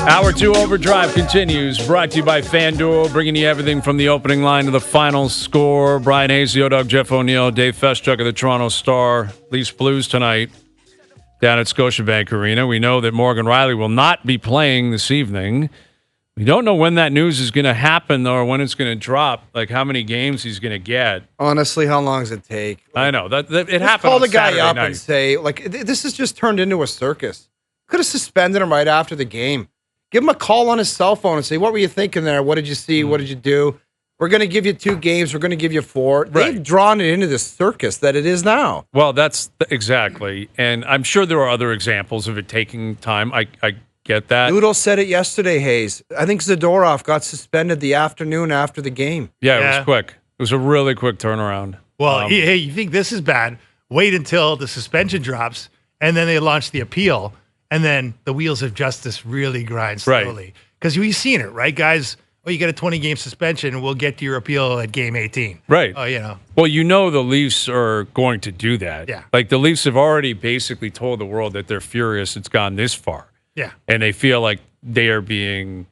Hour 2 Overdrive continues, brought to you by FanDuel, bringing you everything from the opening line to the final score. Bryan Hayes, the O-Dog, Jeff O'Neill, Dave Feschuk of the Toronto Star. Leafs Blues tonight down at Scotiabank Arena. We know that Morgan Rielly will not be playing this evening. We don't know when that news is going to happen, though, or when it's going to drop, like how many games he's going to get. Honestly, how long does it take? I know. That it happened call on the guy Saturday up night. and say, this has just turned into a circus. Could have suspended him right after the game. Give him a call on his cell phone and say, what were you thinking there? What did you see? What did you do? We're going to give you 2 games. We're going to give you 4. Right. They've drawn it into this circus that it is now. Well, that's exactly. And I'm sure there are other examples of it taking time. I get that. Noodle said it yesterday, Hayes. I think Zadorov got suspended the afternoon after the game. Yeah, it was quick. It was a really quick turnaround. Well, hey, you think this is bad? Wait until the suspension drops, and then they launch the appeal, and then the wheels of justice really grind slowly. Because we've seen it, right, guys? Oh, you get a 20-game suspension, we'll get to your appeal at game 18. Right. Oh, you know. Well, you know the Leafs are going to do that. Yeah. Like the Leafs have already basically told the world that they're furious it's gone this far. Yeah. And they feel like they are being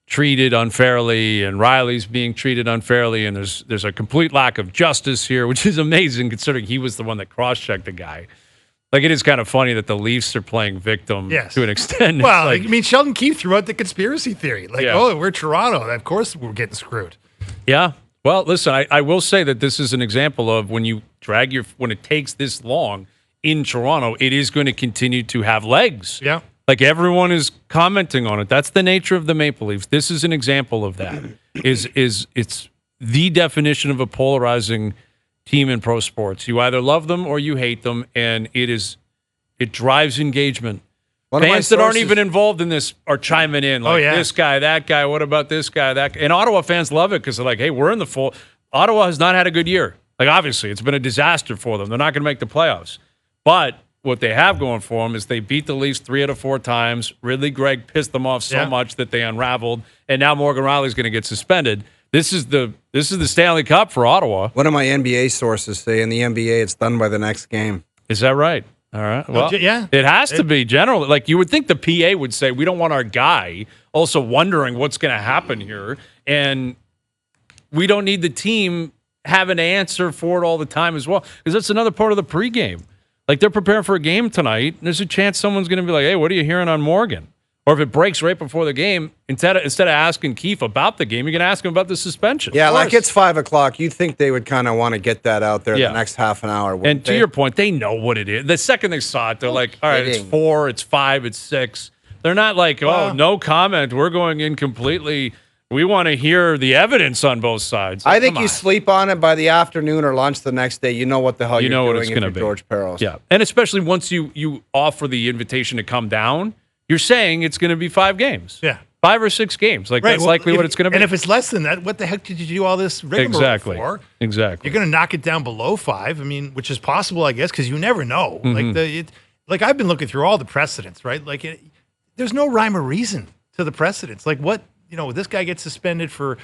treated unfairly, and Riley's being treated unfairly, and there's a complete lack of justice here, which is amazing considering he was the one that cross-checked the guy. Like, it is kind of funny that the Leafs are playing victim to an extent. Well, like, I mean, Sheldon Keefe threw out the conspiracy theory. Like, we're Toronto. Of course we're getting screwed. Yeah. Well, listen, I will say that this is an example of when you when it takes this long in Toronto, it is going to continue to have legs. Yeah. Like, everyone is commenting on it. That's the nature of the Maple Leafs. This is an example of that. It's the definition of a polarizing team in pro sports. You either love them or you hate them, and it drives engagement. Fans that aren't even involved in this are chiming in, like, this guy, that guy, what about this guy, that guy? And Ottawa fans love it because they're like, hey, we're in the full. Ottawa has not had a good year. Like, obviously, it's been a disaster for them. They're not going to make the playoffs. But what they have going for them is they beat the Leafs 3 out of 4 times. Ridley Gregg pissed them off so much that they unraveled, and now Morgan Rielly's going to get suspended. This is the Stanley Cup for Ottawa. One of my NBA sources say in the NBA it's done by the next game. Is that right? All right. Well, yeah. It has to be generally. Like, you would think the PA would say, we don't want our guy also wondering what's going to happen here, and we don't need the team having to answer for it all the time as well, because that's another part of the pregame. Like, they're preparing for a game tonight, and there's a chance someone's going to be like, hey, what are you hearing on Morgan? Or if it breaks right before the game, instead of asking Keefe about the game, you're going to ask him about the suspension. Yeah, like it's 5 o'clock. You'd think they would kind of want to get that out there the next half an hour. And to your point, they know what it is. The second they saw it, they're like, all right, it's 4, it's 5, it's 6. They're not like, oh, no comment. We're going in completely. We want to hear the evidence on both sides. I think you sleep on it by the afternoon or lunch the next day. You know what the hell you're doing it's going to be. George Peros. Yeah, and especially once you offer the invitation to come down, you're saying it's going to be 5 games. Yeah. 5 or 6 games. Like, that's likely what it's going to be. And if it's less than that, what the heck did you do all this rigmarole for? Exactly. You're going to knock it down below 5. I mean, which is possible, I guess, because you never know. Mm-hmm. Like I've been looking through all the precedents, right? Like, there's no rhyme or reason to the precedents. Like, what, this guy gets suspended for,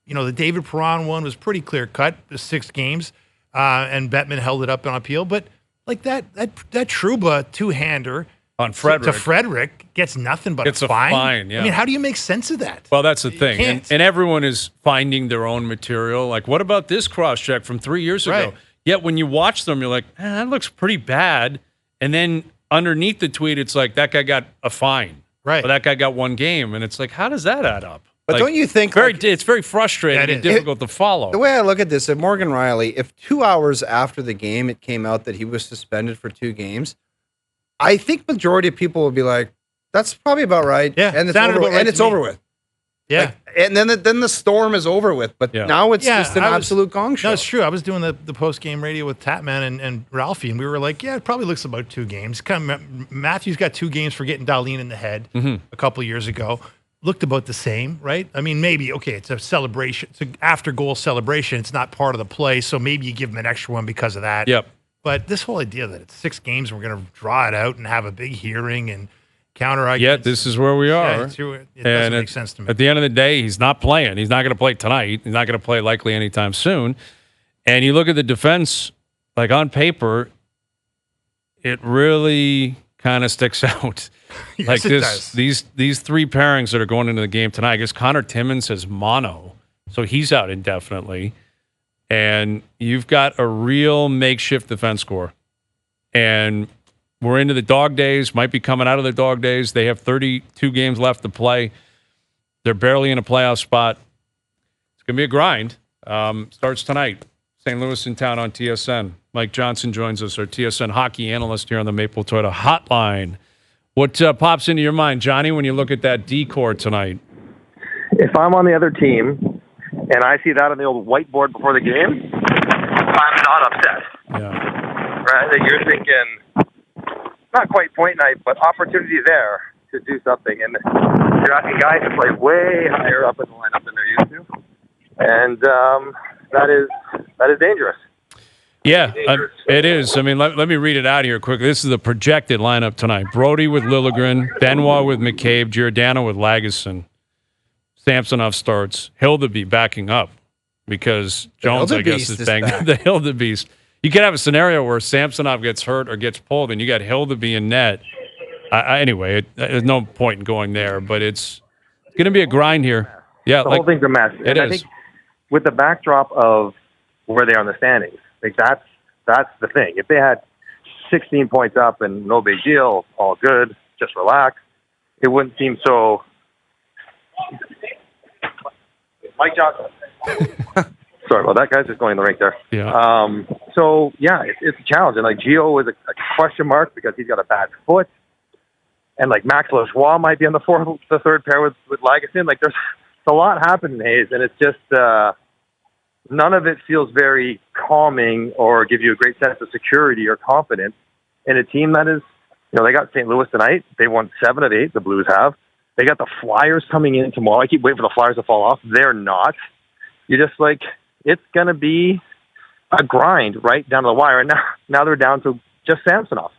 the David Perron one was pretty clear cut, 6 games, and Bettman held it up on appeal. But like that Trouba 2-hander on Frederick. To Frederick gets nothing but it's a fine. Yeah. I mean, how do you make sense of that? Well, that's the thing. And everyone is finding their own material. Like, what about this cross-check from 3 years ago? Yet when you watch them, you're like, that looks pretty bad. And then underneath the tweet, it's like, that guy got a fine. Right. Or that guy got 1 game. And it's like, how does that add up? But don't you think it's very frustrating and difficult to follow. The way I look at this, if Morgan Rielly, if 2 hours after the game it came out that he was suspended for 2 games, I think majority of people will be like, that's probably about right. Yeah, and it's over with. Yeah. And then the storm is over with. But now it's just an absolute gong show. No, it's true. I was doing the post-game radio with Tapman and Ralphie, and we were like, it probably looks about 2 games. Matthews got 2 games for getting Darlene in the head a couple of years ago. Looked about the same, right? I mean, maybe, it's a celebration. It's an after-goal celebration. It's not part of the play, so maybe you give him an extra one because of that. Yep. But this whole idea that it's 6 games, we're going to draw it out and have a big hearing and counter. Yet this is where we are. It doesn't make sense to me. At the end of the day, he's not playing. He's not going to play tonight. He's not going to play likely anytime soon. And you look at the defense, like on paper, it really kind of sticks out. Yes, Like it this, does. these three pairings that are going into the game tonight. I guess Connor Timmins has mono, so he's out indefinitely. And you've got a real makeshift defense core. And we're into the dog days, might be coming out of the dog days. They have 32 games left to play. They're barely in a playoff spot. It's going to be a grind. Starts tonight. St. Louis in town on TSN. Mike Johnson joins us, our TSN hockey analyst here on the Maple Toyota Hotline. What pops into your mind, Johnny, when you look at that D-core tonight? If I'm on the other team and I see that on the old whiteboard before the game, I'm not upset. Yeah. Right? That you're thinking, not quite point night, but opportunity there to do something. And you're asking guys to play way higher up in the lineup than they're used to. And that is dangerous. Yeah, it is. I mean, let me read it out here quickly. This is the projected lineup tonight. Brody with Liljegren, Benoit with McCabe, Giordano with Lagesson. Samsonov starts. Hildeby backing up because Jones, I guess, is banged up. The Hildebeest. You could have a scenario where Samsonov gets hurt or gets pulled, and you got Hildeby in net. Anyway, there's no point in going there, but it's going to be a grind here. Yeah, the whole thing's a mess. It is. I think with the backdrop of where they are in the standings, like that's the thing. If they had 16 points up and no big deal, all good, just relax, it wouldn't seem so. Mike Johnson. Sorry about that, guys. Just going in the rink there. Yeah. So yeah, it's a challenge, and like Gio is a question mark because he's got a bad foot, and like Max Lajoie might be on the third pair with Lagesson. Like there's a lot happening, Hayes, and it's just none of it feels very calming or give you a great sense of security or confidence in a team that is, they got St. Louis tonight. They won 7 of 8. The Blues have. They got the Flyers coming in tomorrow. I keep waiting for the Flyers to fall off. They're not. You're just like, it's going to be a grind right down to the wire. And now they're down to just Samsonov.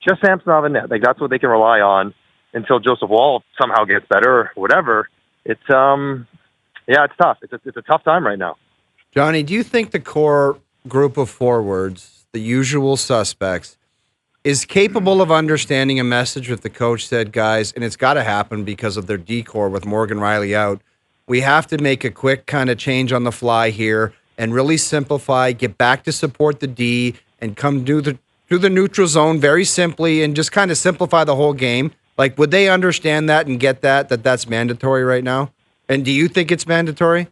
Just Samsonov and net. Like, that's what they can rely on until Joseph Woll somehow gets better or whatever. It's, it's tough. It's a tough time right now. Johnny, do you think the core group of forwards, the usual suspects, is capable of understanding a message if the coach said, guys, and it's got to happen because of their D-core with Morgan Rielly out, we have to make a quick kind of change on the fly here and really simplify, get back to support the D, and come through the neutral zone very simply and just kind of simplify the whole game? Like, would they understand that and get that's mandatory right now? And do you think it's mandatory?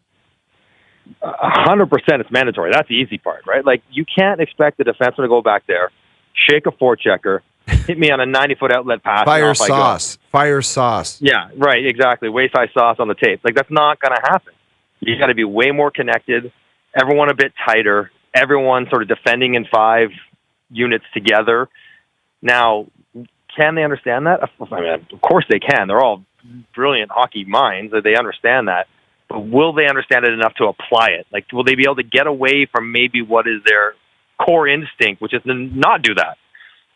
100% it's mandatory. That's the easy part, right? Like, you can't expect the defenseman to go back there, shake a forechecker, hit me on a 90-foot outlet pass. Fire sauce. Yeah, right, exactly. Wayside sauce on the tape. Like, that's not going to happen. You got to be way more connected, everyone a bit tighter, everyone sort of defending in 5 units together. Now, can they understand that? I mean, of course they can. They're all brilliant hockey minds. They understand that. But will they understand it enough to apply it? Like, will they be able to get away from maybe what is their core instinct, which is to not do that,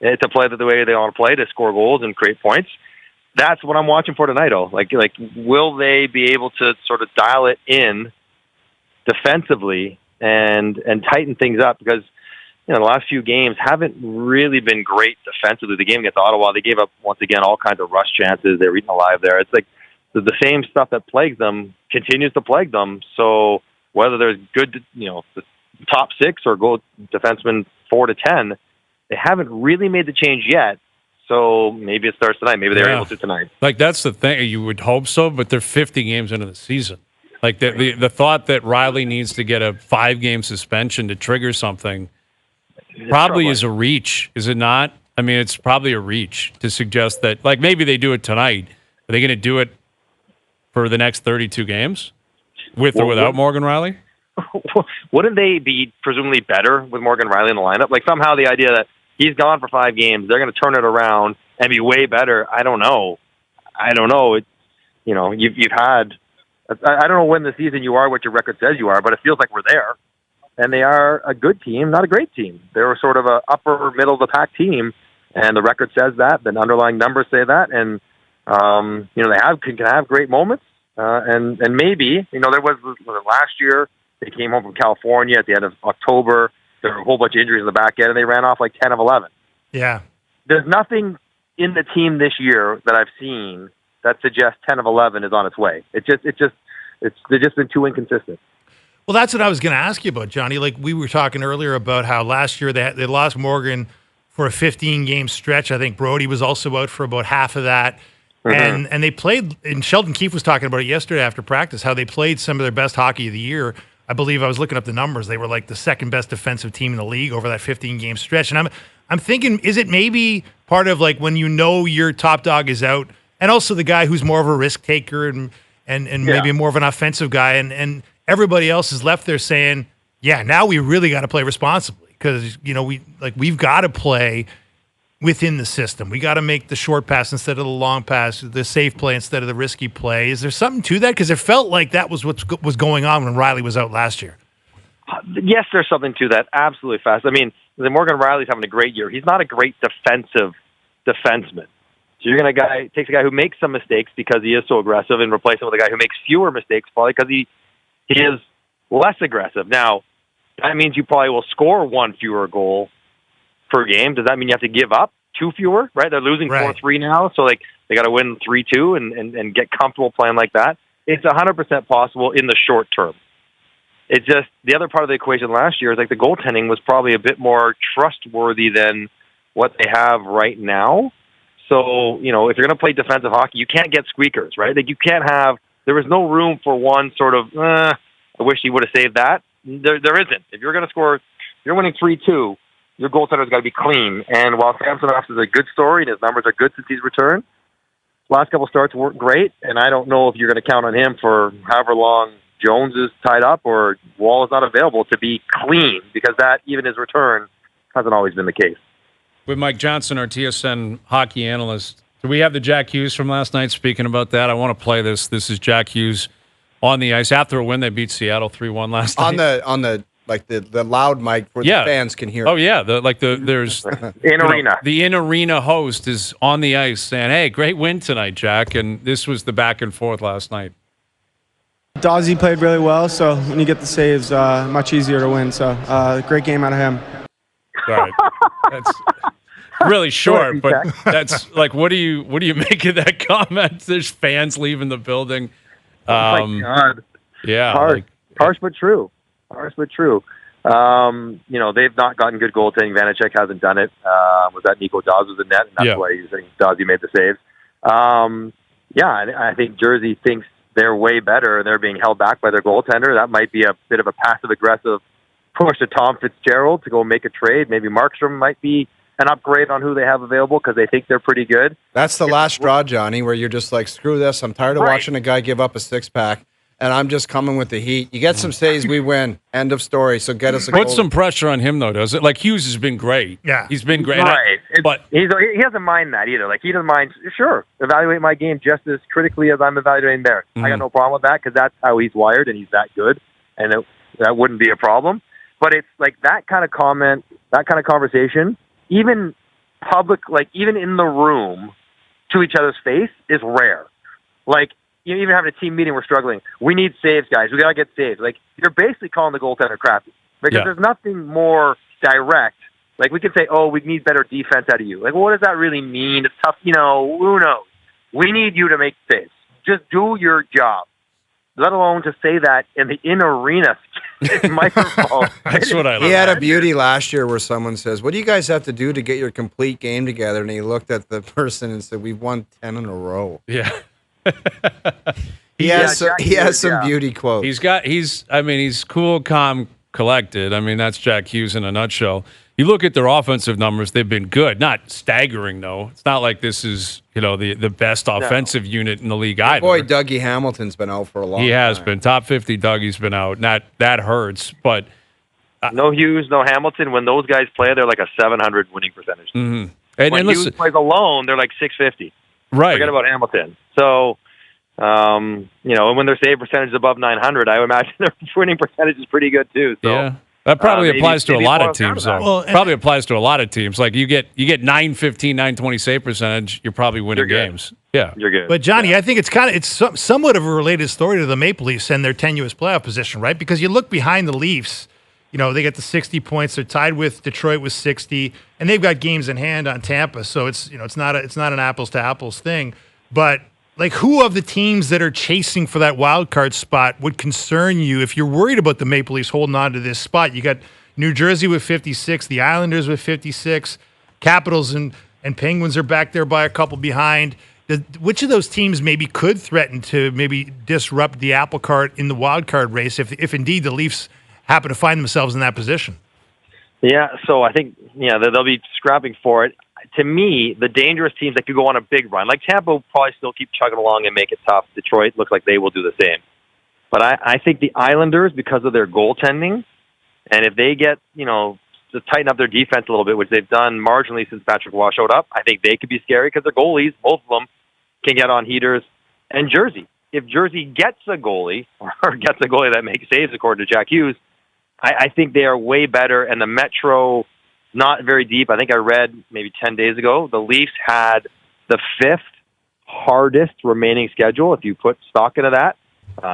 to play the way they want to play, to score goals and create points? That's what I'm watching for tonight. Like, will they be able to sort of dial it in defensively and tighten things up? Because the last few games haven't really been great defensively. The game against Ottawa, they gave up once again all kinds of rush chances. They're eaten alive there. It's like the same stuff that plagues them continues to plague them. So whether there's good, the top 6 or goal defensemen 4 to 10, they haven't really made the change yet. So maybe it starts tonight. Maybe they're able to tonight. Like, that's the thing. You would hope so, but they're 50 games into the season. Like, the thought that Rielly needs to get a 5-game suspension to trigger something probably is a reach, is it not? I mean, it's probably a reach to suggest that, like, maybe they do it tonight. Are they going to do it for the next 32 games with or without Morgan Rielly? Wouldn't they be presumably better with Morgan Rielly in the lineup? Like, somehow the idea that he's gone for 5 games, they're going to turn it around and be way better. I don't know. You've had, I don't know when the season you are, what your record says you are, but it feels like we're there. And they are a good team, not a great team. They're sort of a upper middle of the pack team, and the record says that. The underlying numbers say that, and they can have great moments. And maybe there was last year they came home from California at the end of October. There were a whole bunch of injuries in the back end, and they ran off like 10 of 11. Yeah, there's nothing in the team this year that I've seen that suggests 10 of 11 is on its way. They've just been too inconsistent. Well, that's what I was going to ask you about, Johnny. Like we were talking earlier about how last year they lost Morgan for a 15-game stretch. I think Brody was also out for about half of that. And they played, and Sheldon Keefe was talking about it yesterday after practice, how they played some of their best hockey of the year. I believe I was looking up the numbers. They were like the second best defensive team in the league over that 15-game stretch. And I'm thinking, is it maybe part of like when you know your top dog is out, and also the guy who's more of a risk taker and maybe more of an offensive guy, and everybody else is left there saying, yeah, now we really got to play responsibly because we've got to play within the system. We got to make the short pass instead of the long pass, the safe play instead of the risky play. Is there something to that? Because it felt like that was what was going on when Rielly was out last year. Yes, there's something to that. Absolutely fast. I mean, Morgan Rielly's having a great year. He's not a great defensive defenseman. So you're going to takes a guy who makes some mistakes because he is so aggressive and replace him with a guy who makes fewer mistakes probably because he is less aggressive. Now, that means you probably will score one fewer goal per game. Does that mean you have to give up two fewer, right? They're losing 4-3 now, so they got to win 3-2 and get comfortable playing like that. It's 100% possible in the short term. It's just the other part of the equation last year is like the goaltending was probably a bit more trustworthy than what they have right now. So, if you're going to play defensive hockey, you can't get squeakers, right? Like you can't have, there was no room for one sort of, I wish he would have saved that. There isn't. If you're going to score, if you're winning 3-2, your goaltender's got to be clean. And while Samsonov is a good story and his numbers are good since he's returned, last couple starts worked great, and I don't know if you're going to count on him for however long Jones is tied up or Wall is not available to be clean, because that, even his return, hasn't always been the case. With Mike Johnson, our TSN hockey analyst, do we have the Jack Hughes from last night speaking about that? I want to play this. This is Jack Hughes on the ice. After a win, they beat Seattle 3-1 last night. On the like the loud mic where the fans can hear. Oh yeah, there's arena. The in-arena host is on the ice saying, "Hey, great win tonight, Jack." And this was the back and forth last night. Dawsey played really well, so when you get the saves, much easier to win. So great game out of him. Right. That's really short, but that's like, what do you make of that comment? There's fans leaving the building. Oh my God. Yeah. Harsh but true. Harsh but true. They've not gotten good goaltending. Vanacek hasn't done it. Was that Nico Dawes was in net, and that's why Dawsey made the saves. I think Jersey thinks they're way better and they're being held back by their goaltender. That might be a bit of a passive-aggressive push to Tom Fitzgerald to go make a trade. Maybe Markstrom might be an upgrade on who they have available because they think they're pretty good. That's the last straw, Johnny, where you're just like, screw this. I'm tired of watching a guy give up a six-pack, and I'm just coming with the heat. You get some saves, we win. End of story. So get us a goal. Put some pressure on him, though, does it? Like, Hughes has been great. Yeah. He's been great. Right. But he doesn't mind that either. Like, he doesn't mind, sure, evaluate my game just as critically as I'm evaluating theirs. I got no problem with that because that's how he's wired and he's that good, and that wouldn't be a problem. But it's like that kind of comment, that kind of conversation, even public, like even in the room to each other's face is rare. Like, even having a team meeting, we're struggling. We need saves, guys. We got to get saves. Like, you're basically calling the goaltender crappy because there's nothing more direct. Like, we can say, oh, we need better defense out of you. Like, well, what does that really mean? It's tough. Who knows? We need you to make saves. Just do your job. Let alone to say that in the in-arena microphone. That's what I love. He had a beauty last year where someone says, what do you guys have to do to get your complete game together? And he looked at the person and said, we've won 10 in a row. Yeah. He has some beauty quotes. He's cool, calm, collected. I mean, that's Jack Hughes in a nutshell. You look at their offensive numbers, they've been good. Not staggering, though. It's not like this is, the best offensive unit in the league either. Boy, Dougie Hamilton's been out for a long time. He has been. Top 50 Dougie's been out. That hurts, but... no Hughes, no Hamilton. When those guys play, they're like a 700 winning percentage. Mm-hmm. When Hughes plays alone, they're like 650. Right. Forget about Hamilton. So, and when their save percentage is above 900, I would imagine their winning percentage is pretty good too. So, yeah. That probably applies to a lot of teams, though. Well, probably applies to a lot of teams. Like, you get 915, 920 save percentage, you're probably winning games. Yeah. You're good. But, Johnny, I think it's somewhat of a related story to the Maple Leafs and their tenuous playoff position, right? Because you look behind the Leafs, They get the 60 points. They're tied with Detroit with 60, and they've got games in hand on Tampa. So it's not an apples to apples thing. But like, who of the teams that are chasing for that wild card spot would concern you if you're worried about the Maple Leafs holding on to this spot? You got New Jersey with 56, the Islanders with 56, Capitals and Penguins are back there by a couple behind. Which of those teams maybe could threaten to maybe disrupt the apple cart in the wild card race if indeed the Leafs happen to find themselves in that position? Yeah, so I think they'll be scrapping for it. To me, the dangerous teams that could go on a big run, like Tampa will probably still keep chugging along and make it tough. Detroit looks like they will do the same. But I think the Islanders, because of their goaltending, and if they get, to tighten up their defense a little bit, which they've done marginally since Patrick Waugh showed up, I think they could be scary because their goalies, both of them, can get on heaters. And Jersey, if Jersey gets a goalie, or gets a goalie that makes saves, according to Jack Hughes, I think they are way better. And the Metro, not very deep. I think I read maybe 10 days ago, the Leafs had the 5th hardest remaining schedule, if you put stock into that.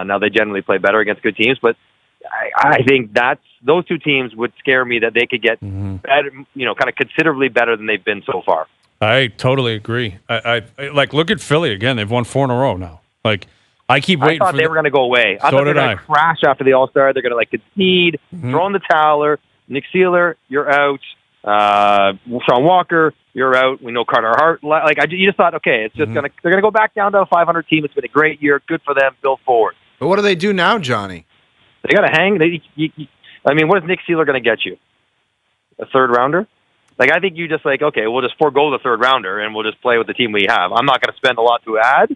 Now, they generally play better against good teams, but I think those two teams would scare me, that they could get better, kind of considerably better than they've been so far. I totally agree. I like, look at Philly again. They've won 4 in a row now. Like, I keep waiting. I thought they were going to go away. I so thought they were going to crash after the All-Star. They're going to concede, throw in the towel. Nick Seeler, you're out. Sean Walker, you're out. We know Carter Hart. You just thought, okay, it's just they're going to go back down to a 500 team. It's been a great year. Good for them. Build forward. But what do they do now, Johnny? They got to hang. What is Nick Seeler going to get you? A third rounder? I think you just okay, we'll just forego the third rounder and we'll just play with the team we have. I'm not going to spend a lot to add,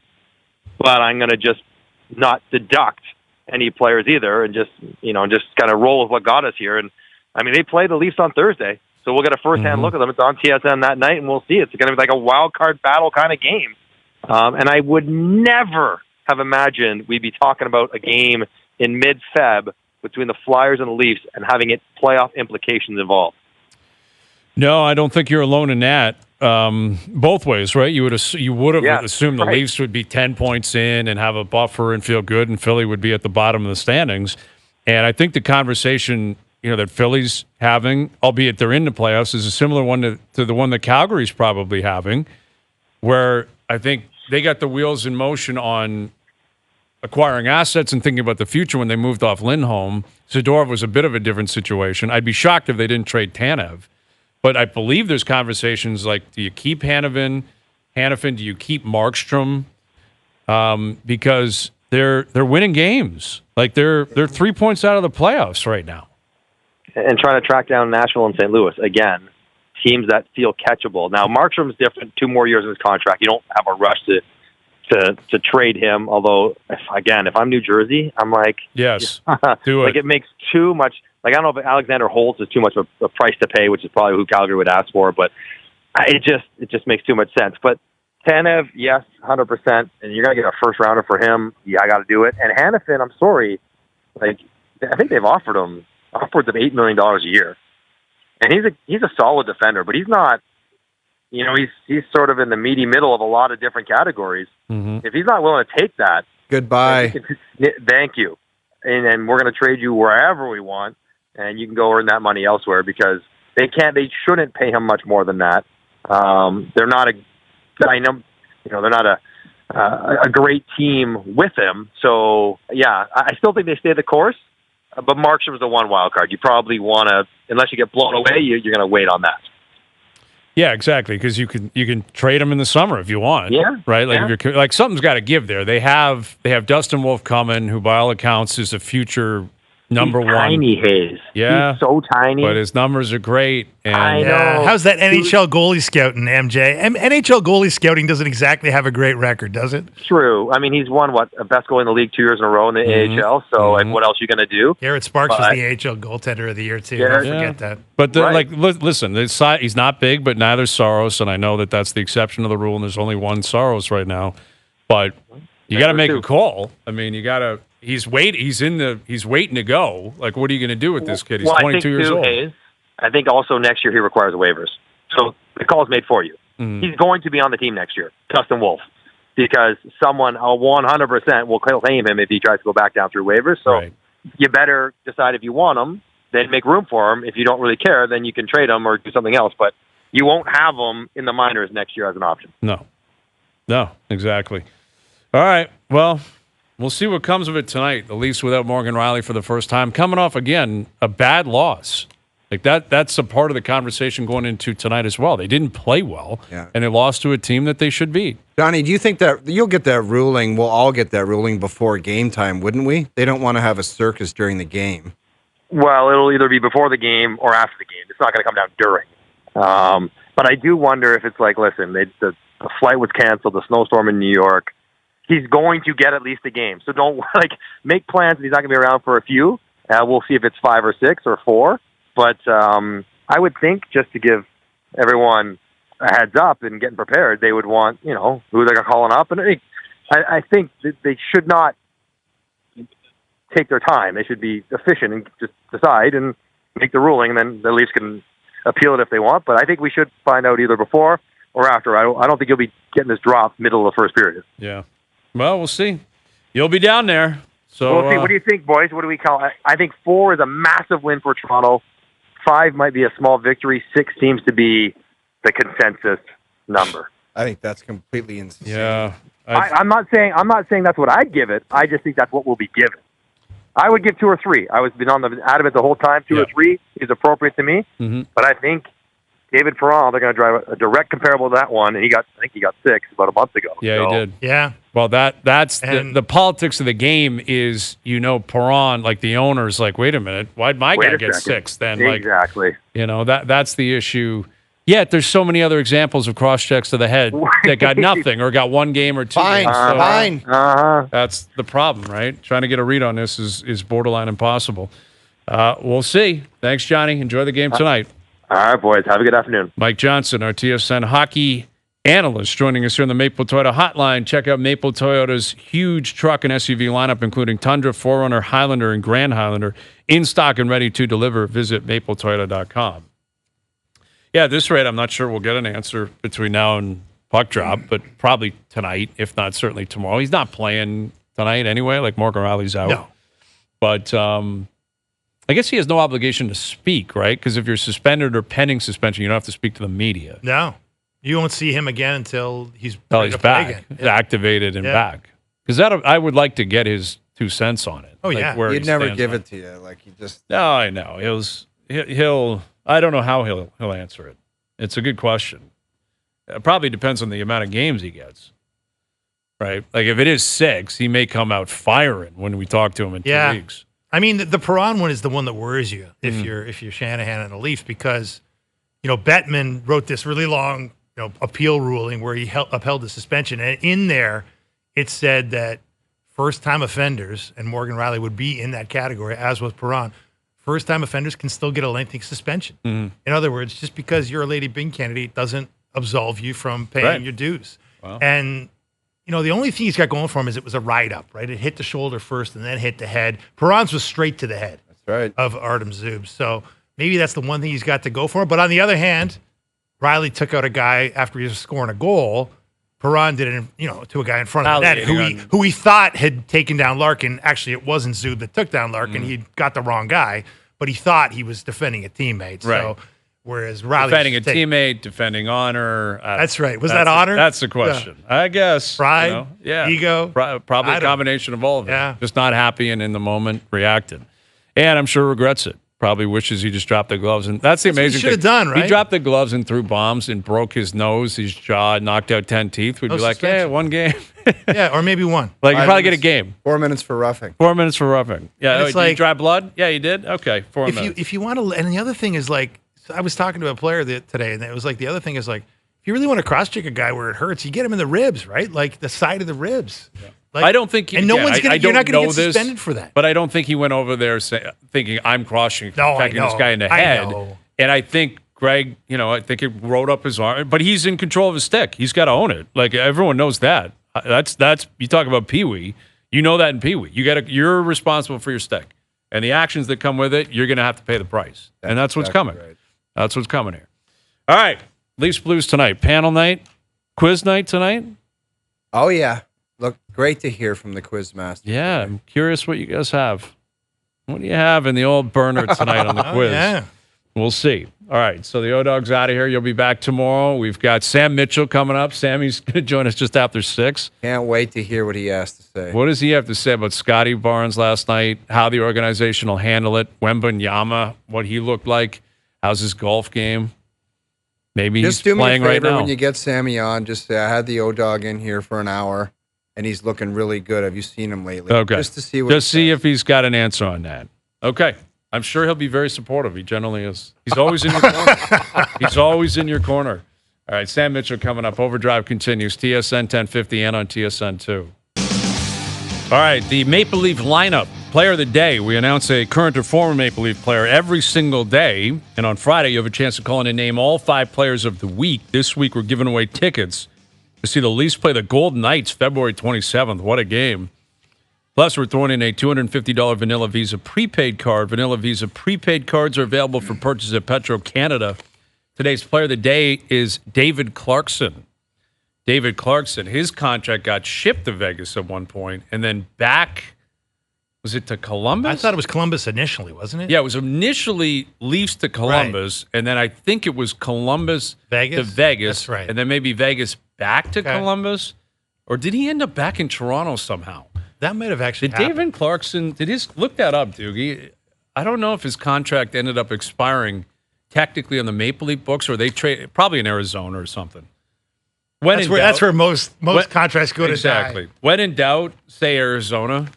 but I'm going to just not deduct any players either, and just kind of roll with what got us here. And they play the Leafs on Thursday, so we'll get a first-hand look at them. It's on TSN that night, and we'll see. It's going to be like a wild card battle kind of game. And I would never have imagined we'd be talking about a game in mid-Feb between the Flyers and the Leafs and having it playoff implications involved. No, I don't think you're alone in that. Both ways, right? You would have assumed the Leafs would be 10 points in and have a buffer and feel good, and Philly would be at the bottom of the standings. And I think the conversation that Philly's having, albeit they're in the playoffs, is a similar one to the one that Calgary's probably having, where I think they got the wheels in motion on acquiring assets and thinking about the future when they moved off Lindholm. Zadorov was a bit of a different situation. I'd be shocked if they didn't trade Tanev. But I believe there's conversations like, do you keep Hanifin? Do you keep Markstrom? Because they're winning games. Like, they're 3 points out of the playoffs right now. And trying to track down Nashville and St. Louis, again, teams that feel catchable. Now, Markstrom's different, 2 more years in his contract. You don't have a rush to trade him. Although, if I'm New Jersey, I'm like, yes, do it. It makes too much. I don't know if Alexander Holtz is too much of a price to pay, which is probably who Calgary would ask for, but it just makes too much sense. But Tanev, yes, 100%, and you're going to get a first rounder for him. Yeah, I got to do it. And Hanifin, I'm sorry, I think they've offered him upwards of $8 million a year, and he's a solid defender, but he's not. He's sort of in the meaty middle of a lot of different categories. If he's not willing to take that, goodbye. Thank you, and we're going to trade you wherever we want. And you can go earn that money elsewhere, because they shouldn't pay him much more than that. They're not they're not a great team with him. So yeah, I still think they stay the course. But Markstrom's the one wild card. You probably want to, unless you get blown away, you're going to wait on that. Yeah, exactly. Because you can trade him in the summer if you want. Yeah, right. If you're something's got to give there. They have Dustin Wolf coming, who by all accounts is a future number one. Tiny Hayes. Yeah. He's so tiny. But his numbers are great. And I know. How's that NHL goalie scouting, MJ? NHL goalie scouting doesn't exactly have a great record, does it? True. He's won, a best goalie in the league 2 years in a row in the AHL. So, what else are you going to do? Garrett Sparks was the AHL goaltender of the year, too. Don't forget that. But, listen, he's not big, but neither's Saros. And I know that's the exception to the rule, and there's only one Saros right now. But you got to make a call. You got to. He's waiting to go. Like, what are you going to do with this kid? He's 22 years old. I think also next year he requires waivers. So the call is made for you. He's going to be on the team next year, Dustin Wolf, because someone 100% will claim him if he tries to go back down through waivers. So you better decide if you want him, then make room for them. If you don't really care, then you can trade them or do something else. But you won't have them in the minors next year as an option. No, exactly. All right, well, we'll see what comes of it tonight, at least without Morgan Rielly for the first time. Coming off, again, a bad loss. Like that's a part of the conversation going into tonight as well. They didn't play well, and they lost to a team that they should beat. Johnny, do you think that you'll get that ruling? We'll all get that ruling before game time, wouldn't we? They don't want to have a circus during the game. Well, it'll either be before the game or after the game. It's not going to come down during. But I do wonder if it's like, listen, the flight was canceled, the snowstorm in New York. He's going to get at least a game. So don't make plans if he's not going to be around for a few. We'll see if it's 5 or 6 or 4. But I would think just to give everyone a heads up and getting prepared, they would want, who they're calling up. And I think that they should not take their time. They should be efficient and just decide and make the ruling, and then the Leafs can appeal it if they want. But I think we should find out either before or after. I don't think you'll be getting this drop middle of the first period. Yeah. Well, we'll see. You'll be down there. So we'll see. What do you think, boys? What do we call it? I think 4 is a massive win for Toronto. 5 might be a small victory. 6 seems to be the consensus number. I think that's completely insane. Yeah. I'm not saying that's what I'd give it. I just think that's what will be given. I would give 2 or 3. I was been on the adamant the whole time. 2 or 3 is appropriate to me. Mm-hmm. But I think David Perron, they're going to drive a direct comparable to that one, and I think he got 6 about a month ago. Yeah, he did. Yeah. Well, that's the politics of the game is, Perron, like the owner's like, wait a minute, why'd my guy get 6 then? Exactly. That's the issue. Yet there's so many other examples of cross-checks to the head that got nothing or got 1 game or 2 Fine, games. So fine. That's the problem, right? Trying to get a read on this is borderline impossible. We'll see. Thanks, Johnny. Enjoy the game tonight. All right, boys. Have a good afternoon. Mike Johnson, our TSN Hockey analyst, joining us here on the Maple Toyota Hotline. Check out Maple Toyota's huge truck and SUV lineup, including Tundra, 4Runner, Highlander, and Grand Highlander, in stock and ready to deliver. Visit mapletoyota.com. Yeah, at this rate, I'm not sure we'll get an answer between now and puck drop, but probably tonight, if not certainly tomorrow. He's not playing tonight anyway, like Morgan Rielly's out. No. But I guess he has no obligation to speak, right? Because if you're suspended or pending suspension, you don't have to speak to the media. No. You won't see him again until he's back, activated and back. Because I would like to get his 2 cents on it. Oh, yeah. He'd never give it to you. Like, he just... No, I know. He'll I don't know how he'll answer it. It's a good question. It probably depends on the amount of games he gets. Right? Like, if it is 6, he may come out firing when we talk to him in 2 weeks. I mean, the Perron one is the one that worries you if you're Shanahan and the Leafs, because, Bettman wrote this really long, appeal ruling where he upheld the suspension. And in there, it said that first-time offenders, and Morgan Rielly would be in that category, as was Perron, first-time offenders can still get a lengthy suspension. In other words, just because you're a Lady Byng candidate doesn't absolve you from paying your dues. Wow. And, the only thing he's got going for him is it was a ride-up, right? It hit the shoulder first and then hit the head. Perron's was straight to the head of Artem Zub. So maybe that's the one thing he's got to go for. But on the other hand, Rielly took out a guy after he was scoring a goal. Perron did it, to a guy in front of the net who he thought had taken down Larkin. Actually, it wasn't Zub that took down Larkin. He got the wrong guy, but he thought he was defending a teammate. Right. So, whereas Rielly defending a teammate, defending honor. That's right. Was that honor? That's the question. Yeah. I guess. Pride, ego. Probably a combination of all of it. Yeah. Just not happy and in the moment reacted. And I'm sure regrets it. Probably wishes he just dropped the gloves. And that's the amazing thing. Should have done, right? He dropped the gloves and threw bombs and broke his nose, his jaw, knocked out 10 teeth. We'd be like, hey, 1 game. Yeah, or maybe 1. Like, you probably get a game. 4 minutes for roughing. 4 minutes for roughing. Yeah, it's did you dry blood? Yeah, you did? Okay, 4 minutes. If you want to, and the other thing is, like, I was talking to a player today, and it was like, the other thing is, like, if you really want to cross-check a guy where it hurts, you get him in the ribs, right? Like, the side of the ribs. Yeah. Like, I don't think, and no one's gonna. You're not going to get suspended for that. But I don't think he went over there thinking I'm crashing this guy in the head. And I think Greg, I think it rode up his arm. But he's in control of his stick. He's got to own it. Like, everyone knows that. That's you talk about Pee Wee. You know that in Pee Wee. You're responsible for your stick, and the actions that come with it. You're going to have to pay the price, and that's what's coming. Right. That's what's coming here. All right, Leafs Blues tonight. Panel night, quiz night tonight. Oh yeah. Look, great to hear from the quiz master. Yeah, I'm curious what you guys have. What do you have in the old burner tonight on the quiz? Yeah. We'll see. All right, so the O-Dog's out of here. You'll be back tomorrow. We've got Sam Mitchell coming up. Sammy's going to join us just after 6. Can't wait to hear what he has to say. What does he have to say about Scotty Barnes last night, how the organization will handle it, Wembanyama, what he looked like, how's his golf game? Maybe just he's do me playing a favor right now. when you get Sammy on. Just say, I had the O-Dog in here for an hour, and he's looking really good. Have you seen him lately? Okay. Just to see what Just see if he's got an answer on that. Okay. I'm sure he'll be very supportive. He generally is. He's always in your corner. He's always in your corner. All right, Sam Mitchell coming up. Overdrive continues. TSN 1050 and on TSN 2. All right, the Maple Leaf lineup. Player of the day. We announce a current or former Maple Leaf player every single day. And on Friday, you have a chance to call in and name all 5 players of the week. This week, we're giving away tickets to see the Leafs play the Golden Knights February 27th. What a game. Plus, we're throwing in a $250 Vanilla Visa prepaid card. Vanilla Visa prepaid cards are available for purchase at Petro Canada. Today's player of the day is David Clarkson. David Clarkson, his contract got shipped to Vegas at one point and then back, was it to Columbus? I thought it was Columbus initially, wasn't it? Yeah, it was initially Leafs to Columbus, and then I think it was Columbus to Vegas. That's right. And then maybe Vegas back to Columbus. Or did he end up back in Toronto somehow? That might have actually Did happened. David Clarkson, look that up, Doogie. I don't know if his contract ended up expiring technically on the Maple Leaf books or they trade, probably in Arizona or something. That's where most contracts go to exactly. die. When in doubt, say Arizona,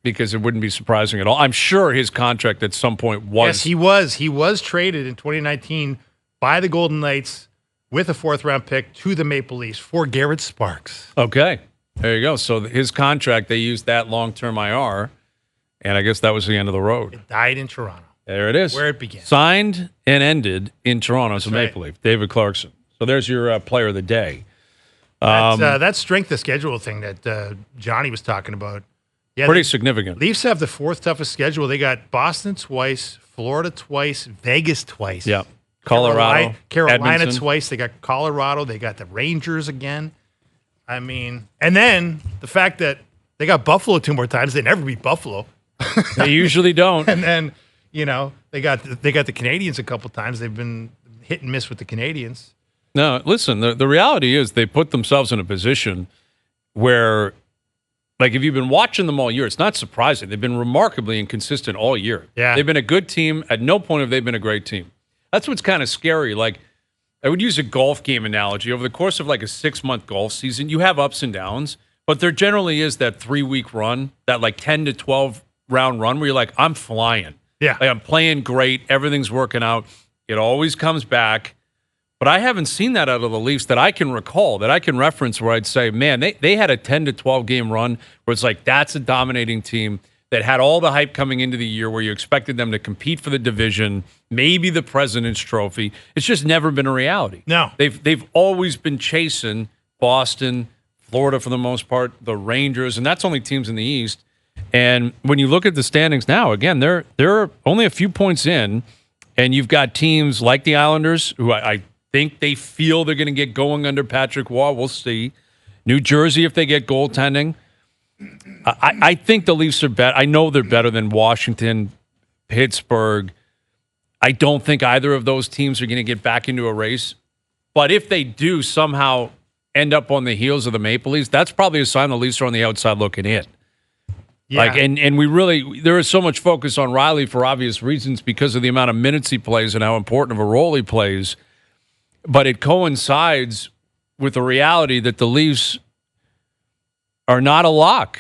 because it wouldn't be surprising at all. I'm sure his contract at some point was. Yes, he was. He was traded in 2019 by the Golden Knights with a 4th-round pick to the Maple Leafs for Garrett Sparks. Okay. There you go. So his contract, they used that long-term IR, and I guess that was the end of the road. It died in Toronto. There it is. Where it began. Signed and ended in Toronto as a right. Maple Leaf. David Clarkson. So there's your player of the day. That strength of schedule thing that Johnny was talking about. Yeah, Pretty significant. Leafs have the 4th toughest schedule. They got Boston twice, Florida twice, Vegas twice. Yeah. Colorado. Carolina Edmonton. twice. They got Colorado. They got the Rangers again. I mean, and then the fact that they got Buffalo 2 more times. They never beat Buffalo. They usually don't. And then, they got the Canadians a couple times. They've been hit and miss with the Canadians. No, listen, the reality is they put themselves in a position where, like, if you've been watching them all year, it's not surprising. They've been remarkably inconsistent all year. Yeah. They've been a good team. At no point have they been a great team. That's what's kind of scary. Like, I would use a golf game analogy. Over the course of like a 6-month golf season, you have ups and downs, but there generally is that 3-week run, that like 10 to 12 round run where you're like, I'm flying. Yeah. Like, I'm playing great. Everything's working out. It always comes back. But I haven't seen that out of the Leafs that I can recall, that I can reference where I'd say, man, they had a 10 to 12 game run where it's like, that's a dominating team that had all the hype coming into the year where you expected them to compete for the division, maybe the President's Trophy. It's just never been a reality. No. They've always been chasing Boston, Florida for the most part, the Rangers, and that's only teams in the East. And when you look at the standings now, again, they're only a few points in, and you've got teams like the Islanders, who I think they feel they're going to get going under Patrick Waugh. We'll see. New Jersey, if they get goaltending. I think the Leafs are better. I know they're better than Washington, Pittsburgh. I don't think either of those teams are going to get back into a race. But if they do somehow end up on the heels of the Maple Leafs, that's probably a sign the Leafs are on the outside looking in. Yeah. Like, and we really, there is so much focus on Rielly for obvious reasons because of the amount of minutes he plays and how important of a role he plays. But it coincides with the reality that the Leafs are not a lock.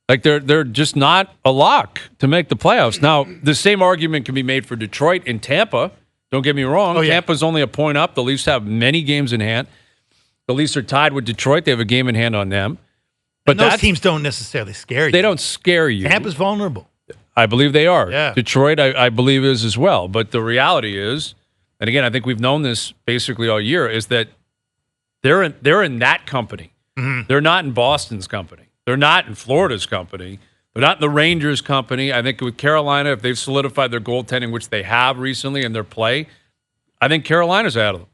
Like, they're just not a lock to make the playoffs. Now, the same argument can be made for Detroit and Tampa. Don't get me wrong. Oh, yeah. Tampa's only a point up. The Leafs have many games in hand. The Leafs are tied with Detroit. They have a game in hand on them. But And those teams don't necessarily scare you. They don't scare you. Tampa's vulnerable. I believe they are. Yeah. Detroit, I believe, is as well. But the reality is, and again, I think we've known this basically all year, is that they're in that company. Mm-hmm. They're not in Boston's company. They're not in Florida's company. They're not in the Rangers' company. I think with Carolina, if they've solidified their goaltending, which they have recently in their play, I think Carolina's out of them.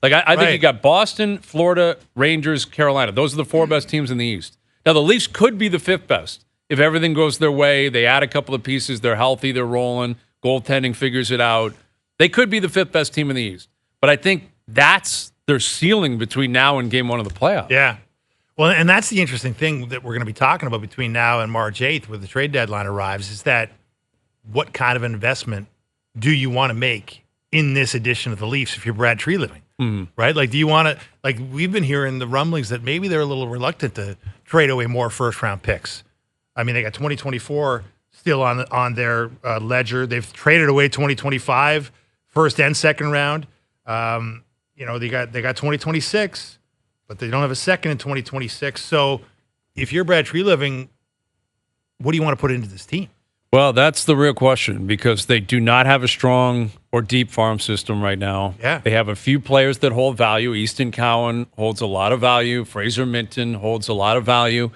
Like, I think you got Boston, Florida, Rangers, Carolina. Those are the 4 best teams in the East. Now, the Leafs could be the 5th best if everything goes their way, they add a couple of pieces, they're healthy, they're rolling, goaltending figures it out, they could be the 5th best team in the East. But I think that's their ceiling between now and game 1 of the playoffs. Yeah. Well, and that's the interesting thing that we're going to be talking about between now and March 8th, where the trade deadline arrives, is that what kind of investment do you want to make in this edition of the Leafs if you're Brad Treliving, right? Like, do you want to, like, we've been hearing the rumblings that maybe they're a little reluctant to trade away more first-round picks. I mean, they got 2024 still on their ledger. They've traded away 2025, first and second round. They got 2026. But they don't have a second in 2026. So if you're Brad Treliving, what do you want to put into this team? Well, that's the real question, because they do not have a strong or deep farm system right now. Yeah. They have a few players that hold value. Easton Cowan holds a lot of value. Fraser Minton holds a lot of value.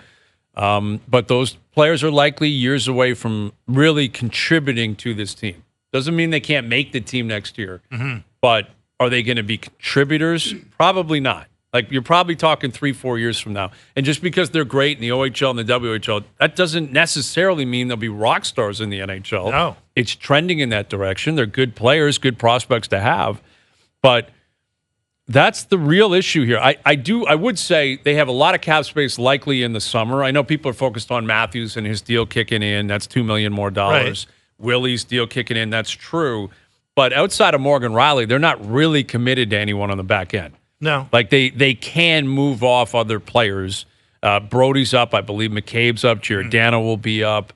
But those players are likely years away from really contributing to this team. Doesn't mean they can't make the team next year. But are they going to be contributors? Probably not. Like, you're probably talking 3-4 years from now. And just because they're great in the OHL and the WHL, that doesn't necessarily mean they'll be rock stars in the NHL. No. It's trending in that direction. They're good players, good prospects to have. But that's the real issue here. I would say they have a lot of cap space likely in the summer. I know people are focused on Matthews and his deal kicking in. That's $2 million more. Right. Willie's deal kicking in. That's true. But outside of Morgan Rielly, they're not really committed to anyone on the back end. No. Like, they can move off other players. Brody's up. I believe McCabe's up. Giordano will be up.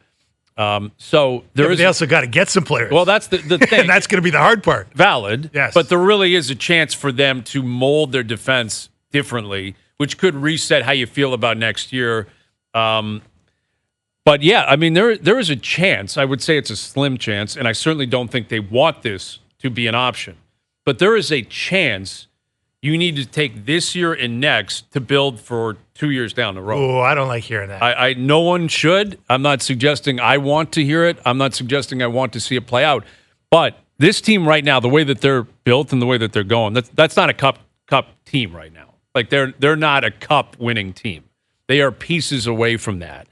So there is. They also got to get some players. Well, that's the thing. And that's going to be the hard part. Valid. Yes. But there really is a chance for them to mold their defense differently, which could reset how you feel about next year. But yeah, I mean, there is a chance. I would say it's a slim chance, and I certainly don't think they want this to be an option. But there is a chance you need to take this year and next to build for 2 years down the road. Oh, I don't like hearing that. No one should. I'm not suggesting I want to hear it. I'm not suggesting I want to see it play out. But this team right now, the way that they're built and the way that they're going, that's not a cup team right now. Like, they're not a cup winning team. They are pieces away from that.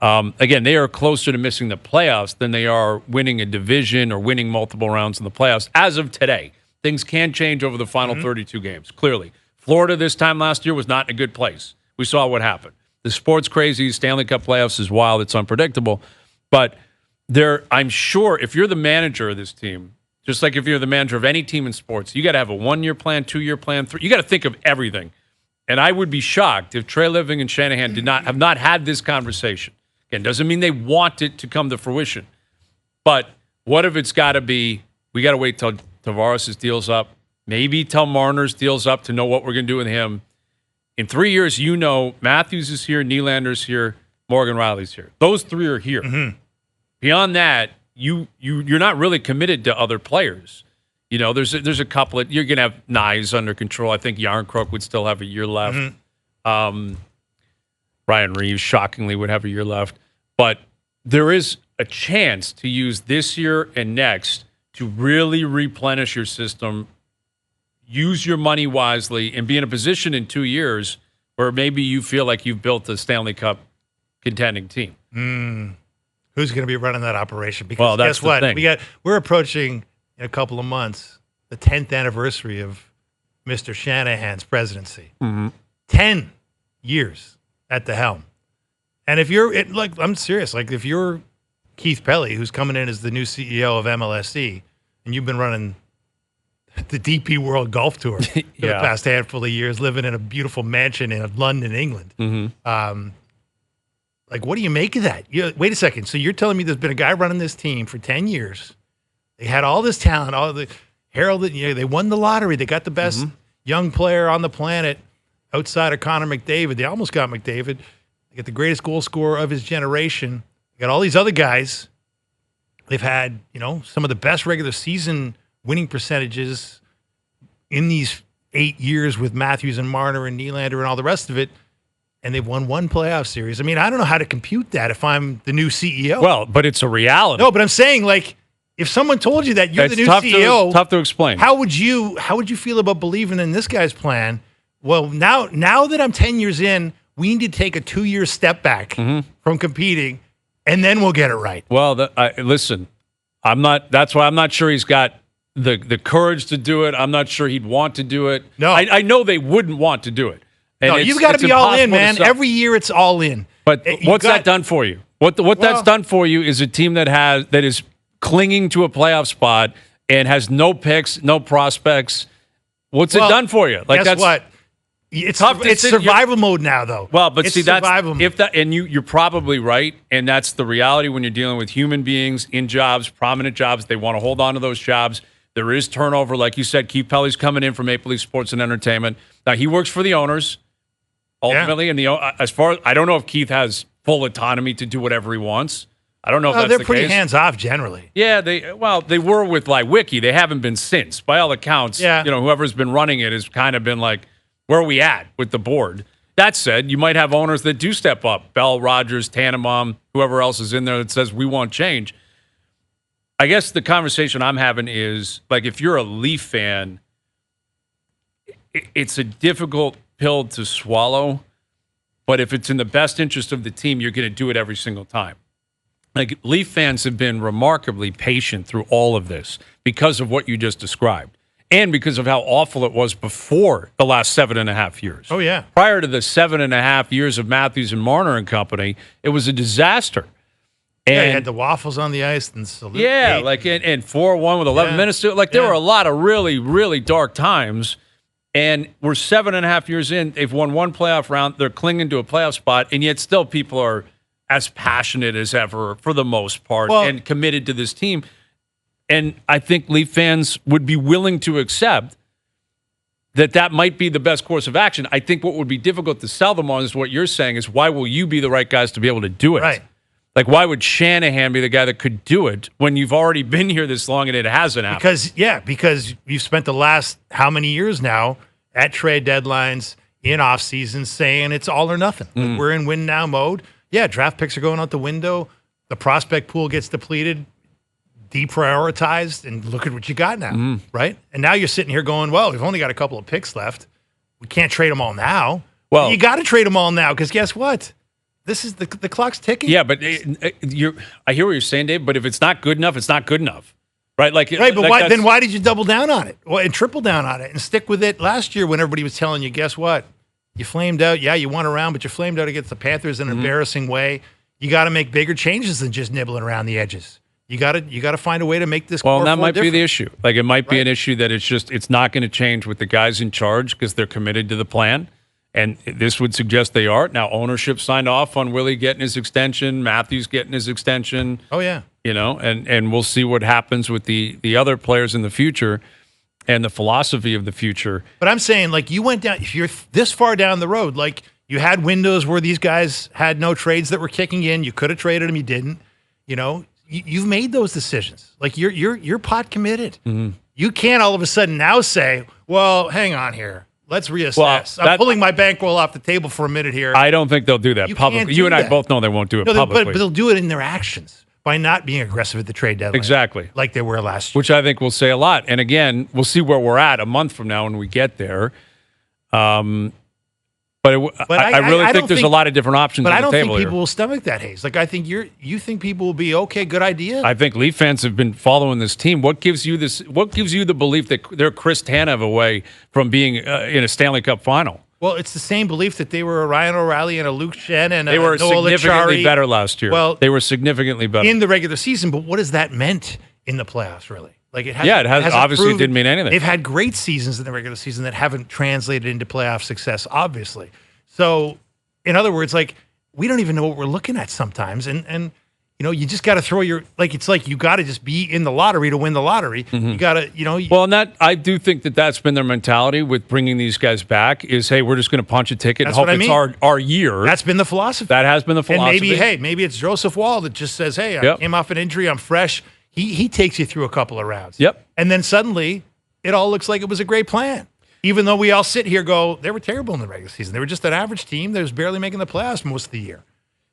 Again, they are closer to missing the playoffs than they are winning a division or winning multiple rounds in the playoffs as of today. Things can change over the final 32 games, clearly. Florida this time last year was not in a good place. We saw what happened. The sport's crazy. Stanley Cup playoffs is wild. It's unpredictable. But I'm sure if you're the manager of this team, just like if you're the manager of any team in sports, you got to have a 1-year plan, 2-year plan, you got to think of everything. And I would be shocked if Treliving and Shanahan have not had this conversation. Again, doesn't mean they want it to come to fruition. But what if it's got to be, we got to wait till Tavares' deal's up, maybe till Marner's deal's up to know what we're going to do with him. In 3 years, Matthews is here, Nylander's here, Morgan Rielly's here. Those three are here. Beyond that, you're not really committed to other players. There's a couple you're going to have Nyes under control. I think Yarncrook would still have a year left. Ryan Reeves, shockingly, would have a year left. But there is a chance to use this year and next to really replenish your system, use your money wisely, and be in a position in 2 years where maybe you feel like you've built a Stanley Cup contending team. Who's going to be running that operation? Because that's guess what? the thing. We're approaching in a couple of months the 10th anniversary of Mr. Shanahan's presidency. 10 years at the helm. And if you're, I'm serious, like if you're Keith Pelly, who's coming in as the new CEO of MLSE, and you've been running the DP World Golf Tour for the past handful of years, living in a beautiful mansion in London, England. What do you make of that? Wait a second. So you're telling me there's been a guy running this team for 10 years. They had all this talent, all the heralded, they won the lottery. They got the best young player on the planet outside of Connor McDavid. They almost got McDavid. They got the greatest goal scorer of his generation. They got all these other guys. They've had, some of the best regular season winning percentages in these 8 years with Matthews and Marner and Nylander and all the rest of it. And they've won one playoff series. I mean, I don't know how to compute that if I'm the new CEO. Well, but it's a reality. No, but I'm saying, if someone told you that you're the new CEO, tough to explain. How would you feel about believing in this guy's plan? Well, now that I'm 10 years in, we need to take a 2-year step back from competing and then we'll get it right. Well, listen, I'm not. That's why I'm not sure he's got the courage to do it. I'm not sure he'd want to do it. No. I know they wouldn't want to do it. And No, you've got to be all in, man. Every year it's all in. But what's that done for you? What that's done for you is a team that is clinging to a playoff spot and has no picks, no prospects. What's it done for you? Like, guess what? It's survival mode now, though. Well, but it's see, that's mode. if that, and you're probably right, and that's the reality when you're dealing with human beings in jobs, prominent jobs. They want to hold on to those jobs. There is turnover, like you said. Keith Pelly's coming in from Maple Leaf Sports and Entertainment. Now he works for the owners ultimately, and as far as I don't know if Keith has full autonomy to do whatever he wants. I don't know if that's the case. They're pretty hands off generally. Yeah, they were with like Wiki. They haven't been since. By all accounts, whoever's been running it has kind of been like, where are we at with the board? That said, you might have owners that do step up. Bell, Rogers, Tannenbaum, whoever else is in there that says we want change. I guess the conversation I'm having is, like, if you're a Leaf fan, it's a difficult pill to swallow. But if it's in the best interest of the team, you're going to do it every single time. Like, Leaf fans have been remarkably patient through all of this because of what you just described. And because of how awful it was before the last 7.5 years. Oh, yeah. Prior to the 7.5 years of Matthews and Marner and company, it was a disaster. And you had the waffles on the ice and salute. Yeah, like and 4-1 with 11 minutes to it. Like, there were a lot of really, really dark times. And we're 7.5 years in. They've won one playoff round. They're clinging to a playoff spot. And yet still people are as passionate as ever for the most part and committed to this team. And I think Leaf fans would be willing to accept that might be the best course of action. I think what would be difficult to sell them on is what you're saying is, why will you be the right guys to be able to do it? Right. Like, why would Shanahan be the guy that could do it when you've already been here this long and it hasn't happened? Because you've spent the last how many years now at trade deadlines, in off season, saying it's all or nothing. Like, we're in win now mode. Yeah, draft picks are going out the window. The prospect pool gets depleted, deprioritized, and look at what you got now, right? And now you're sitting here going, well, we've only got a couple of picks left. We can't trade them all now. Well, you got to trade them all now because guess what? This is the clock's ticking. Yeah, but I hear what you're saying, Dave. But if it's not good enough, it's not good enough, right? Like, right. But why did you double down on it and triple down on it and stick with it last year when everybody was telling you, guess what? You flamed out. Yeah, you won a round, but you flamed out against the Panthers in an embarrassing way. You got to make bigger changes than just nibbling around the edges. You got to find a way to make this. Well, that might be the issue. Like, it might be an issue that it's not going to change with the guys in charge because they're committed to the plan. And this would suggest they are. Now, ownership signed off on Willie getting his extension, Matthews getting his extension. Oh, yeah. And we'll see what happens with the other players in the future and the philosophy of the future. But I'm saying, like, you went down, if you're this far down the road, like, you had windows where these guys had no trades that were kicking in. You could have traded them. You didn't. You've made those decisions. Like, you're pot committed. Mm-hmm. You can't all of a sudden now say, well, hang on here. Let's reassess. I'm pulling my bankroll off the table for a minute here. I don't think they'll do that publicly. You and I both know they won't do it publicly. But they'll do it in their actions by not being aggressive at the trade deadline. Exactly. Like they were last year. Which I think will say a lot. And again, we'll see where we're at a month from now when we get there. But I really think there's a lot of different options on the table. But I don't think people will stomach that, Hayes. Like, I think you think people will be, okay, good idea. I think Leaf fans have been following this team. What gives you the belief that they're Chris Tanev away from being in a Stanley Cup final? Well, it's the same belief that they were a Ryan O'Reilly and a Luke Shen and they were Noah significantly Lachari. better last year. Well, they were significantly better in the regular season. But what has that meant in the playoffs, really? Like, it has obviously didn't mean anything. They've had great seasons in the regular season that haven't translated into playoff success, obviously. So, in other words, like, we don't even know what we're looking at sometimes. And you just got to throw it's like you got to just be in the lottery to win the lottery. Mm-hmm. You got to, Well, and that, I do think that's been their mentality with bringing these guys back is, hey, we're just going to punch a ticket and hope it's our year. That's been the philosophy. That has been the philosophy. And maybe it's Joseph Wall that just says, hey, I came off an injury, I'm fresh. He takes you through a couple of rounds. Yep. And then suddenly, it all looks like it was a great plan. Even though we all sit here go, they were terrible in the regular season. They were just an average team that was barely making the playoffs most of the year.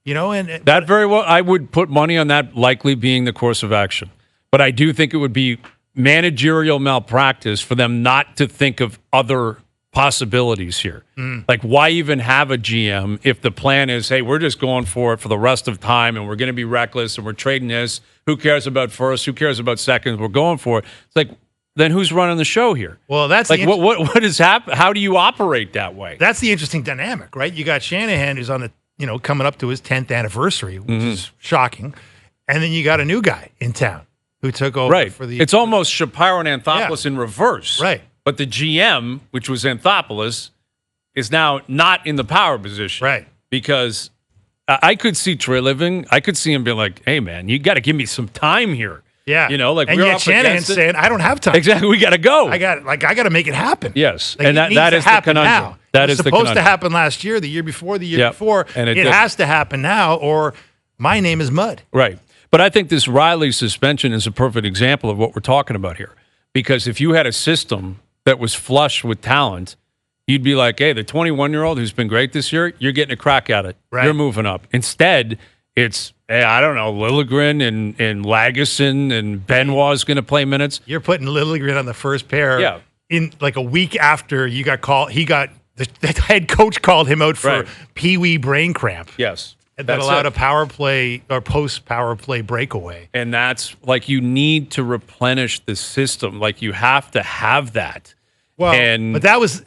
And that very well, I would put money on that likely being the course of action. But I do think it would be managerial malpractice for them not to think of other possibilities here. Like, why even have a GM if the plan is, hey, we're just going for it for the rest of time and we're going to be reckless and we're trading this. Who cares about first? Who cares about seconds? We're going for it. It's like, then who's running the show here? Well, that's like what is happening? How do you operate that way? That's the interesting dynamic, right? You got Shanahan who's on the coming up to his 10th anniversary, which is shocking, and then you got a new guy in town who took over for the. It's almost Shapiro and Anthopoulos in reverse, right? But the GM, which was Anthopoulos, is now not in the power position, right? Because I could see Trey Living. I could see him being like, "Hey, man, you got to give me some time here." Yeah, like and we're yet up Shanahan's saying, "I don't have time." Exactly, we got to go. I got to make it happen. Yes, like, and that is the conundrum. Now. That is supposed to happen last year, the year before, the year before, and it has to happen now, or my name is mud. Right, but I think this Rielly suspension is a perfect example of what we're talking about here. Because if you had a system that was flush with talent, you'd be like, hey, the 21-year-old who's been great this year, you're getting a crack at it. Right. You're moving up. Instead, it's, hey, I don't know, Liljegren and Lagesson and Benoit's going to play minutes. You're putting Liljegren on the first pair in like a week after you got called. The head coach called him out for pee-wee brain cramp. Yes. That allowed a power play or post-power play breakaway. And that's like you need to replenish the system. Like you have to have that. Well, but that was,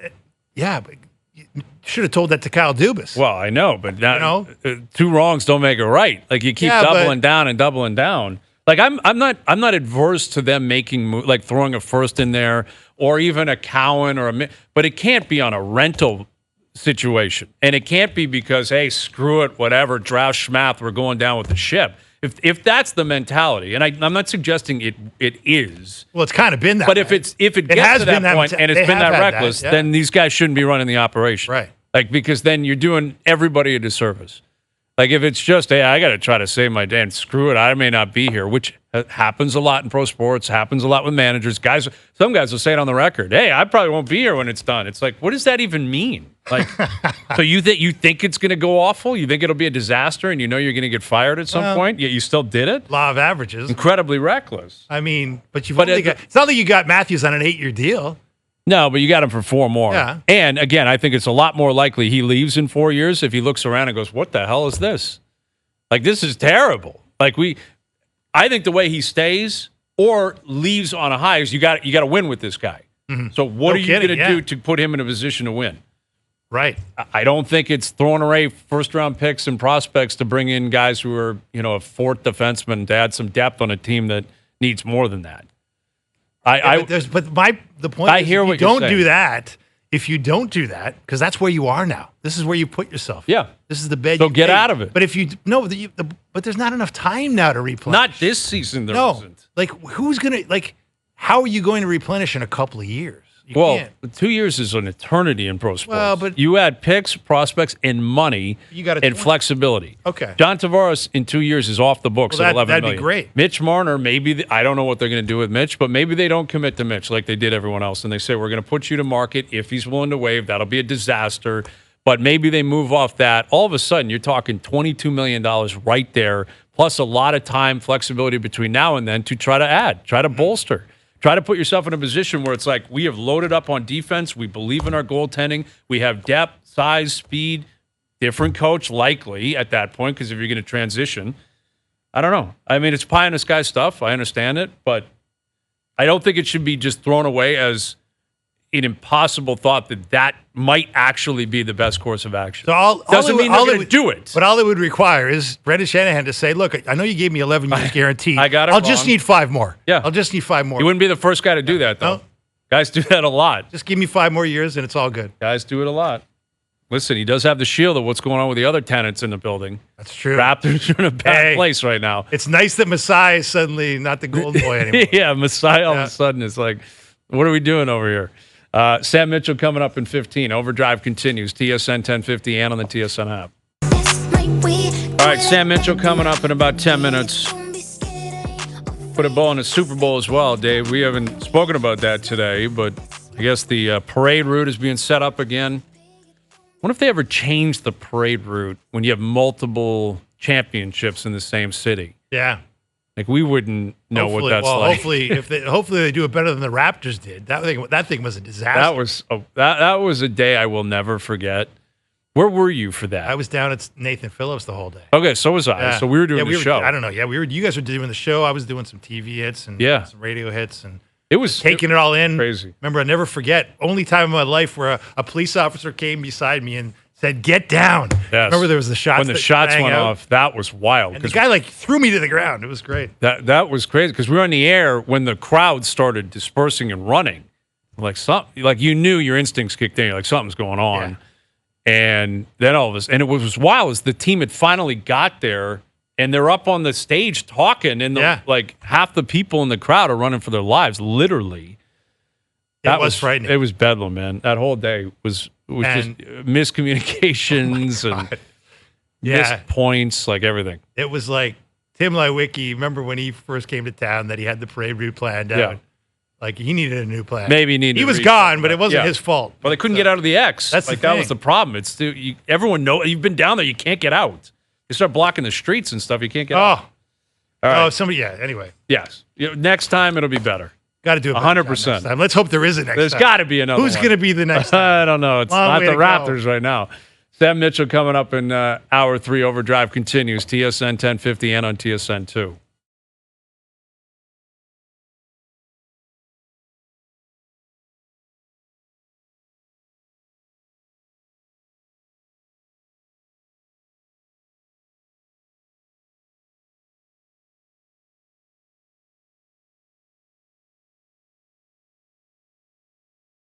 but you should have told that to Kyle Dubas. Well, I know, but now, two wrongs don't make it right. Like you keep doubling down and doubling down. Like I'm not adverse to them making like throwing a first in there or even a Cowan but it can't be on a rental situation, and it can't be because hey, screw it, whatever, draft schmath, we're going down with the ship. If that's the mentality, and I'm not suggesting it is. Well, it's kind of been that. But way. if it gets to that point and it's been that reckless, then these guys shouldn't be running the operation, right? Like because then you're doing everybody a disservice. Like if it's just, hey, I got to try to save my day and screw it, I may not be here, which happens a lot in pro sports, happens a lot with managers. Some guys will say it on the record, hey, I probably won't be here when it's done. It's like, what does that even mean? Like, so you think it's going to go awful? You think it'll be a disaster and you know you're going to get fired at some point, yet you still did it? Law of averages. Incredibly reckless. I mean, but it's not that you got Matthews on an 8-year deal. No, but you got him for 4 more. Yeah. And again, I think it's a lot more likely he leaves in 4 years if he looks around and goes, what the hell is this? Like, this is terrible. Like, I think the way he stays or leaves on a high is you got to win with this guy. Mm-hmm. So what are you going to do to put him in a position to win? Right. I don't think it's throwing away first-round picks and prospects to bring in guys who are, a fourth defenseman to add some depth on a team that needs more than that. The point I is hear if what you don't you're saying. do that, if you don't do that, because that's where you are now. This is where you put yourself. Yeah. This is the bed. So get out of it. But if you but there's not enough time now to replenish. Not this season. There isn't. Like who's gonna how are you going to replenish in a couple of years? You can't. 2 years is an eternity in pro sports. Well, but you add picks, prospects, and money, and flexibility. Okay. John Tavares in 2 years is off the books at $11 million. That'd be great. Mitch Marner, maybe I don't know what they're going to do with Mitch, but maybe they don't commit to Mitch like they did everyone else, and they say we're going to put you to market if he's willing to waive. That'll be a disaster. But maybe they move off that. All of a sudden, you're talking $22 million right there, plus a lot of time, flexibility between now and then to try to bolster. Try to put yourself in a position where it's like we have loaded up on defense. We believe in our goaltending. We have depth, size, speed, different coach likely at that point because if you're going to transition, I don't know. I mean, it's pie in the sky stuff. I understand it, but I don't think it should be just thrown away as an impossible thought that might actually be the best course of action. So doesn't mean they're going to do it. But all it would require is Brendan Shanahan to say, look, I know you gave me 11 years guaranteed. I got it I'll just need 5 more. Yeah. I'll just need 5 more. You wouldn't be the first guy to do that, though. No. Guys do that a lot. Just give me 5 more years and it's all good. Guys do it a lot. Listen, he does have the shield of what's going on with the other tenants in the building. That's true. Raptors are in a bad place right now. It's nice that Masai is suddenly not the golden boy anymore. Yeah, Masai all of a sudden is like, what are we doing over here? Sam Mitchell coming up in 15. Overdrive continues. TSN 1050 and on the TSN app. All right, Sam Mitchell coming up in about 10 minutes. Put a ball in the Super Bowl as well, Dave. We haven't spoken about that today, but I guess the parade route is being set up again. I wonder if they ever change the parade route when you have multiple championships in the same city. Yeah. Like we wouldn't know what that's like. Hopefully they do it better than the Raptors did. That thing was a disaster. That was a day I will never forget. Where were you for that? I was down at Nathan Phillips the whole day. Okay, so was I. So we were doing the show. I don't know. Yeah, you guys were doing the show. I was doing some TV hits and some radio hits, and it was taking it all in. Crazy. Remember, I never forget. Only time in my life where a police officer came beside me and said, "Get down." Yes. Remember, there was the shots. When the shots went off, that was wild. And the guy threw me to the ground. It was great. That was crazy because we were on the air when the crowd started dispersing and running. Like you knew your instincts kicked in. You're like something's going on. Yeah. And then all of this, and it was wild as the team had finally got there, and they're up on the stage talking, and like half the people in the crowd are running for their lives, literally. That was frightening. It was bedlam, man. That whole day was just miscommunications and missed points, like everything. It was like Tim Lewicki. Remember when he first came to town that he had the parade route planned out? Yeah. Like he needed a new plan. Maybe he was gone, but it wasn't his fault. Well, they couldn't get out of the X. That's that was the problem. It's everyone know you've been down there. You can't get out. You start blocking the streets and stuff. You can't get out. All right. Somebody. Yeah. Anyway. Yes. Next time it'll be better. Got to do it 100%. Let's hope there is a next time. There's got to be another. Who's going to be the next time? I don't know. It's not the Raptors right now. Sam Mitchell coming up in hour 3. Overdrive continues. TSN 1050 and on TSN 2.